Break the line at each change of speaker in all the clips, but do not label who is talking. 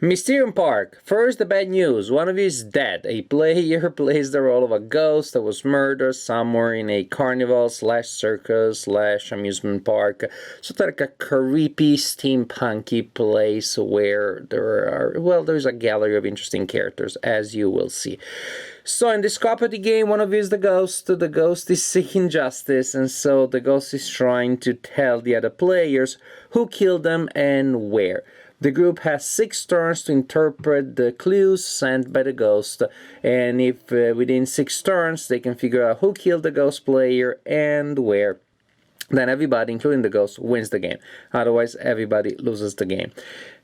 Mysterium Park. First, the bad news. One of you is dead. A player plays the role of a ghost that was murdered somewhere in a carnival slash circus slash amusement park. So like a creepy, steampunky place where there's a gallery of interesting characters, as you will see. So in this copy game, one of you is the ghost. The ghost is seeking justice, and so the ghost is trying to tell the other players who killed them and where. The group has 6 turns to interpret the clues sent by the ghost, and if within 6 turns they can figure out who killed the ghost player and where, then everybody, including the ghost, wins the game. Otherwise, everybody loses the game.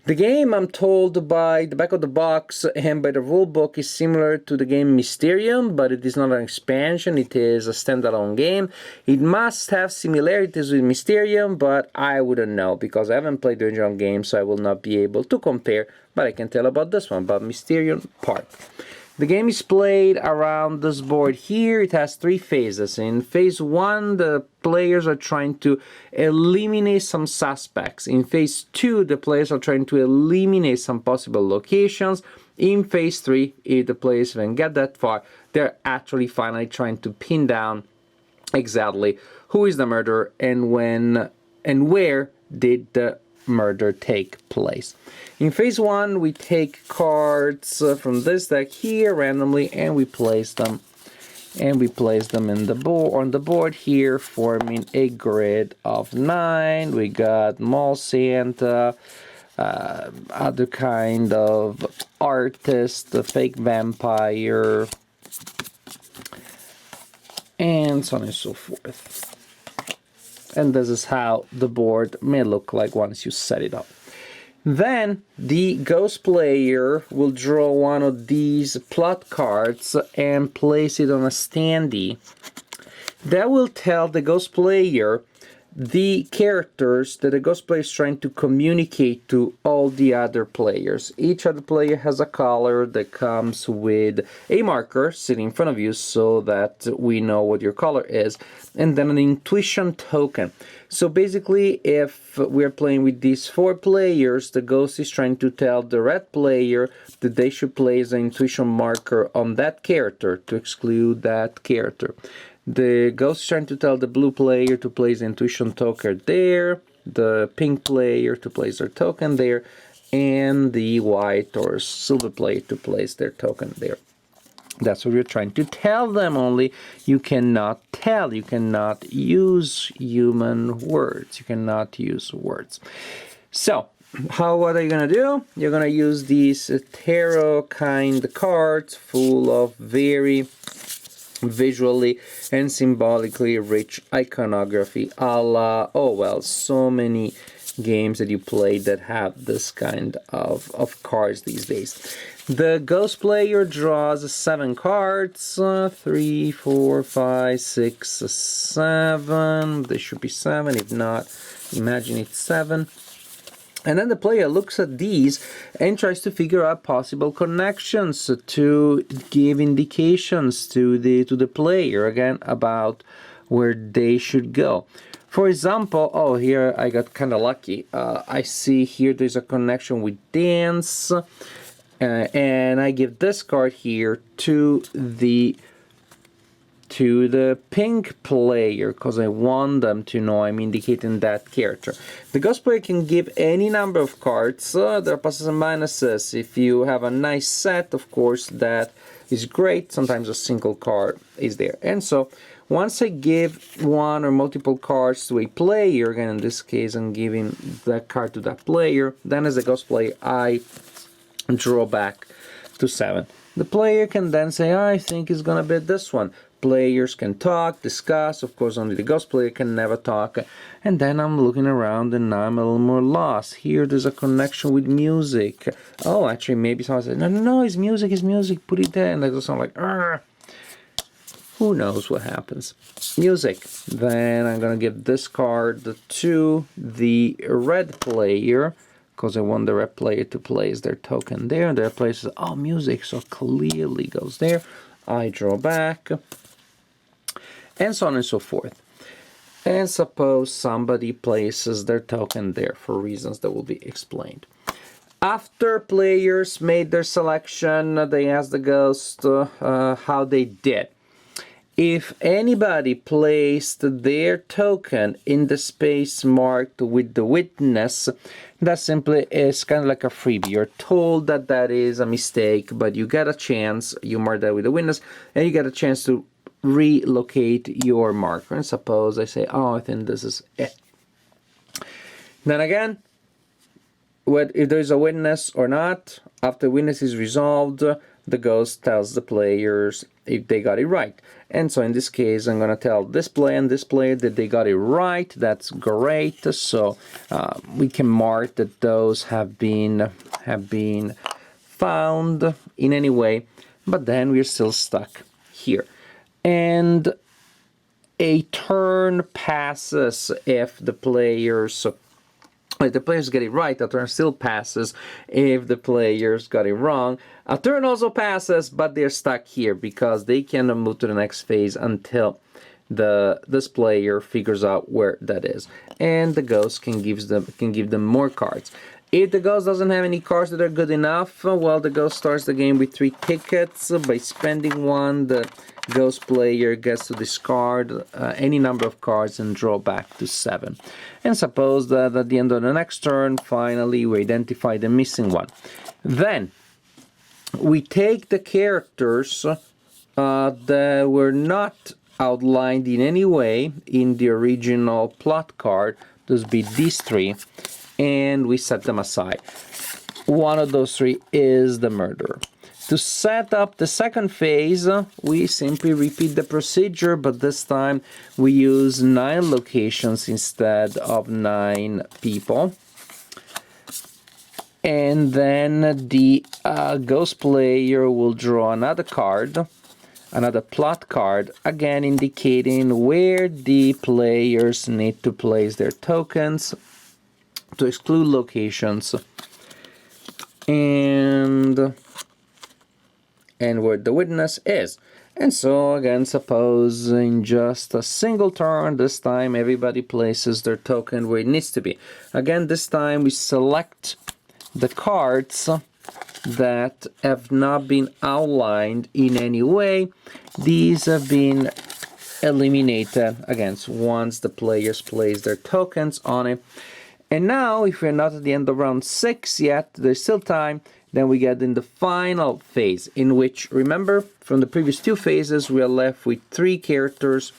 The game, I'm told by the back of the box and by the rule book, is similar to the game Mysterium, but it is not an expansion, it is a standalone game. It must have similarities with Mysterium, but I wouldn't know, because I haven't played the original game, so I will not be able to compare, but I can tell about this one, about Mysterium Park. The game is played around this board here. It has 3 phases. In phase 1, the players are trying to eliminate some suspects. In phase 2, the players are trying to eliminate some possible locations. In phase 3, if the players even get that far, they're actually finally trying to pin down exactly who is the murderer and when and where did the murder take place. In phase 1, we take cards from this deck here randomly, and we place them in the on the board here, forming a grid of 9. We got Mall Santa, other kind of artist, the fake vampire, and so on and so forth. And this is how the board may look like once you set it up. Then the ghost player will draw one of these plot cards and place it on a standee. That will tell the ghost player the characters that the ghost player is trying to communicate to all the other players. Each other player has a color that comes with a marker sitting in front of you so that we know what your color is, and then an intuition token. So basically, if we're playing with these 4 players, the ghost is trying to tell the red player that they should place an intuition marker on that character to exclude that character. The ghost is trying to tell the blue player to place the intuition token there, the pink player to place their token there, and the white or silver player to place their token there. That's what you're trying to tell them, only you cannot tell, you cannot use human words, you cannot use words. So, what are you going to do? You're going to use these tarot kind cards full of very visually and symbolically rich iconography, a la, so many games that you play that have this kind of cards these days. The ghost player draws 7 cards, 3, 4, 5, 6, 7, there should be 7, if not, imagine it's 7. And then the player looks at these and tries to figure out possible connections to give indications to the player, again, about where they should go. For example, here I got kind of lucky. I see here there's a connection with dance, and I give this card here to the pink player because I want them to know I'm indicating that character. The ghost player can give any number of cards. There are pluses and minuses. If you have a nice set, of course, that is great. Sometimes a single card is there. And so once I give one or multiple cards to a player, again in this case I'm giving that card to that player, then as a ghost player I draw back to 7. The player can then say, I think it's gonna be this one. Players can talk, discuss, of course only the ghost player can never talk, and then I'm looking around and now I'm a little more lost. Here there's a connection with music. Actually maybe someone said, no, it's music, put it there, and I just sound like, Argh. Who knows what happens. Music. Then I'm gonna give this card to the red player, because I want the red player to place their token there, and their places, music, so clearly goes there. I draw back, and so on and so forth. And suppose somebody places their token there for reasons that will be explained. After players made their selection, they asked the ghost how they did. If anybody placed their token in the space marked with the witness, that simply is kind of like a freebie. You're told that that is a mistake, but you get a chance, you mark that with the witness, and you get a chance to relocate your marker. And suppose I say, oh, I think this is it. Then again, if there's a witness or not, after witness is resolved, the ghost tells the players if they got it right. And so in this case, I'm going to tell this player and this player that they got it right. That's great. So we can mark that those have been found in any way, but then we're still stuck here. And a turn passes if the players get it right. A turn still passes if the players got it wrong. A turn also passes, but they're stuck here because they cannot move to the next phase until this player figures out where that is, and the ghost can give them more cards. If the ghost doesn't have any cards that are good enough, well, the ghost starts the game with 3 tickets. By spending 1, the ghost player gets to discard any number of cards and draw back to 7. And suppose that at the end of the next turn, finally, we identify the missing one. Then, we take the characters that were not outlined in any way in the original plot card, those be these 3, and we set them aside. One of those 3 is the murderer. To set up the second phase, we simply repeat the procedure, but this time we use 9 locations instead of 9 people. And then the ghost player will draw another card, another plot card, again indicating where the players need to place their tokens to exclude locations, and where the witness is. And so again, suppose in just a single turn, this time everybody places their token where it needs to be. Again, this time we select the cards that have not been outlined in any way. These have been eliminated again once the players place their tokens on it. And now, if we're not at the end of round 6 yet, there's still time, then we get in the final phase, in which, remember, from the previous 2 phases, we are left with 3 characters,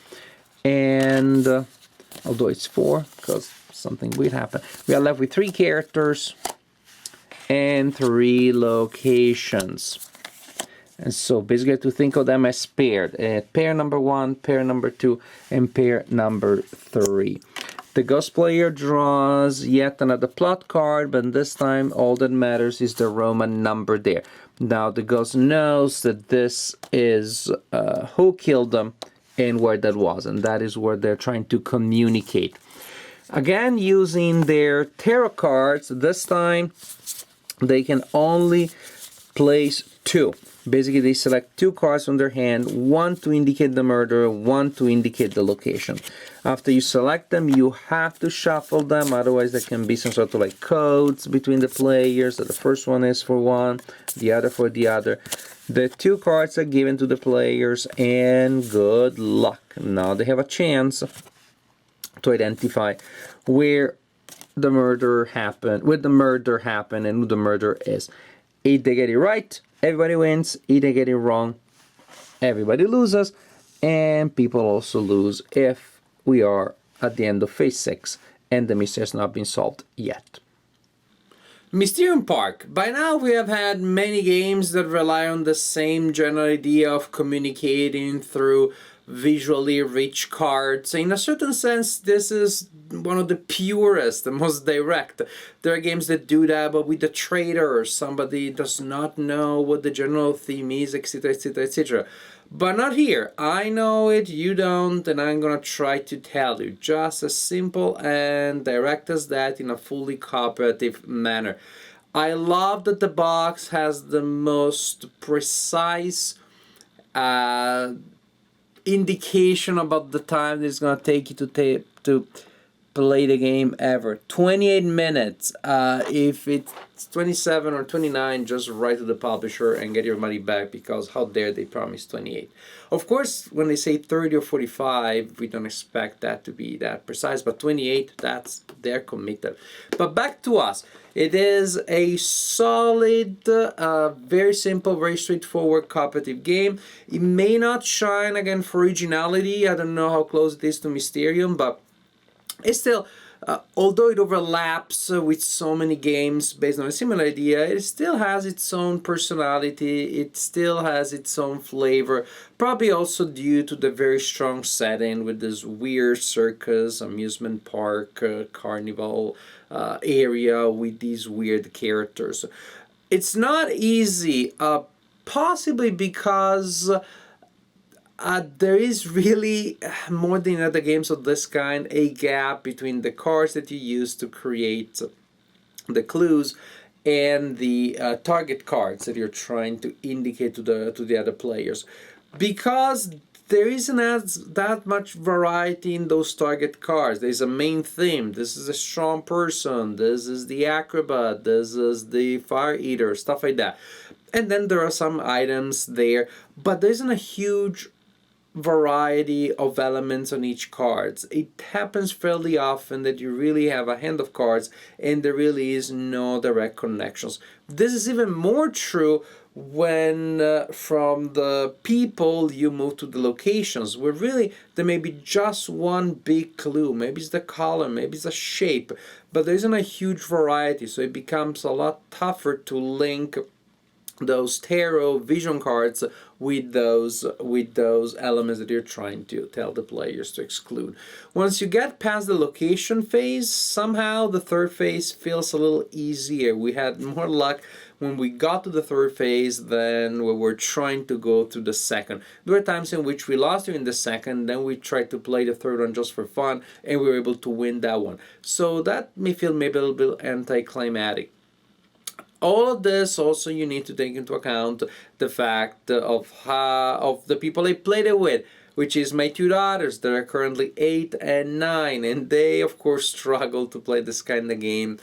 and, although it's 4, because something weird happened, we are left with 3 characters and 3 locations. And so basically to think of them as paired. Pair number 1, pair number 2, and pair number 3. The ghost player draws yet another plot card, but this time all that matters is the Roman number there. Now the ghost knows that this is who killed them and where that was, and that is where they're trying to communicate. Again, using their tarot cards, this time they can only place 2. Basically, they select 2 cards from their hand, 1 to indicate the murderer, 1 to indicate the location. After you select them, you have to shuffle them, otherwise there can be some sort of like codes between the players, so the first one is for one, the other for the other. The 2 cards are given to the players, and good luck. Now they have a chance to identify where the murder happened, and who the murderer is. If they get it right, everybody wins. If they get it wrong, everybody loses, and people also lose if we are at the end of phase 6 and the mystery has not been solved yet. Mysterium Park. By now we have had many games that rely on the same general idea of communicating through visually rich cards. In a certain sense, this is one of the purest, the most direct. There are games that do that, but with the trader, somebody does not know what the general theme is, etc, etc, etc. But not here. I know it, you don't, and I'm gonna try to tell you. Just as simple and direct as that in a fully cooperative manner. I love that the box has the most precise indication about the time that it's gonna take you to play the game ever. 28 minutes. If it's 27 or 29, just write to the publisher and get your money back, because how dare they promise 28. Of course, when they say 30 or 45, we don't expect that to be that precise, but 28, that's their commitment. But back to us. It is a solid, very simple, very straightforward cooperative game. It may not shine again for originality. I don't know how close it is to Mysterium, but it's still, although it overlaps with so many games based on a similar idea, it still has its own personality, it still has its own flavor, probably also due to the very strong setting with this weird circus, amusement park, carnival area with these weird characters. It's not easy, possibly because there is really, more than in other games of this kind, a gap between the cards that you use to create the clues and the target cards that you're trying to indicate to the other players, because there isn't that much variety in those target cards. There's a main theme. This is a strong person. This is the acrobat. This is the fire eater. Stuff like that. And then there are some items there, but there isn't a huge variety of elements on each cards. It happens fairly often that you really have a hand of cards and there really is no direct connections. This is even more true when from the people you move to the locations, where really there may be just one big clue. Maybe it's the color, maybe it's the shape, but there isn't a huge variety, so it becomes a lot tougher to link those tarot vision cards with those elements that you're trying to tell the players to exclude. Once you get past the location phase, somehow the third phase feels a little easier. We had more luck when we got to the third phase than we were trying to go to the second. There were times in which we lost during the second, then we tried to play the third one just for fun, and we were able to win that one. So that may feel maybe a little bit anticlimactic. All of this also, you need to take into account the fact of the people I played it with, which is my two daughters that are currently 8 and 9, and they of course struggle to play this kind of game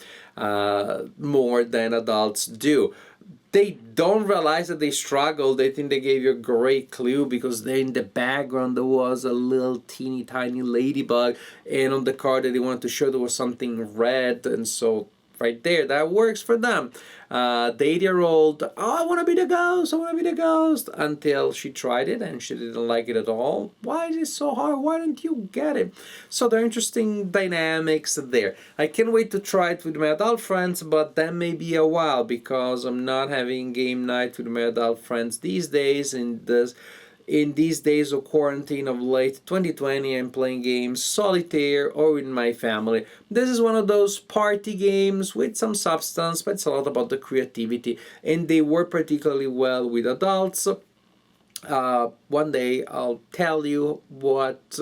more than adults do. They don't realize that they struggle. They think they gave you a great clue because there in the background there was a little teeny tiny ladybug, and on the card that they wanted to show there was something red, and so right there, that works for them. The 8-year-old, oh, I want to be the ghost, I want to be the ghost, until she tried it and she didn't like it at all. Why is it so hard? Why don't you get it? So there are interesting dynamics there. I can't wait to try it with my adult friends, but that may be a while because I'm not having game night with my adult friends these days. In these days of quarantine of late 2020, I'm playing games solitaire or with my family. This is one of those party games with some substance, but it's a lot about the creativity, and they work particularly well with adults. One day I'll tell you what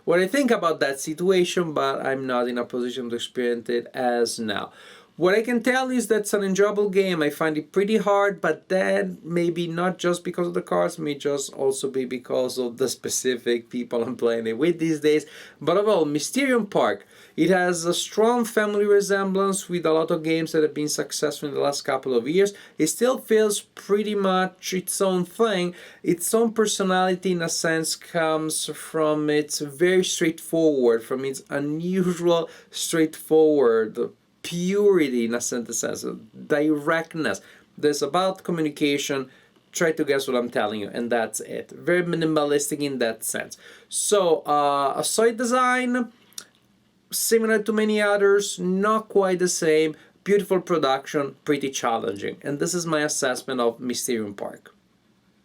I think about that situation, but I'm not in a position to experience it as now. What I can tell is that it's an enjoyable game. I find it pretty hard, but then maybe not just because of the cards, may just also be because of the specific people I'm playing it with these days. But overall, Mysterium Park, it has a strong family resemblance with a lot of games that have been successful in the last couple of years. It still feels pretty much its own thing. Its own personality, in a sense, comes from its very straightforward, from its unusual straightforward purity, in a sense, directness. This about communication. Try to guess what I'm telling you, and that's it. Very minimalistic in that sense. So a solid design, similar to many others, not quite the same. Beautiful production, pretty challenging, and this is my assessment of Mysterium Park.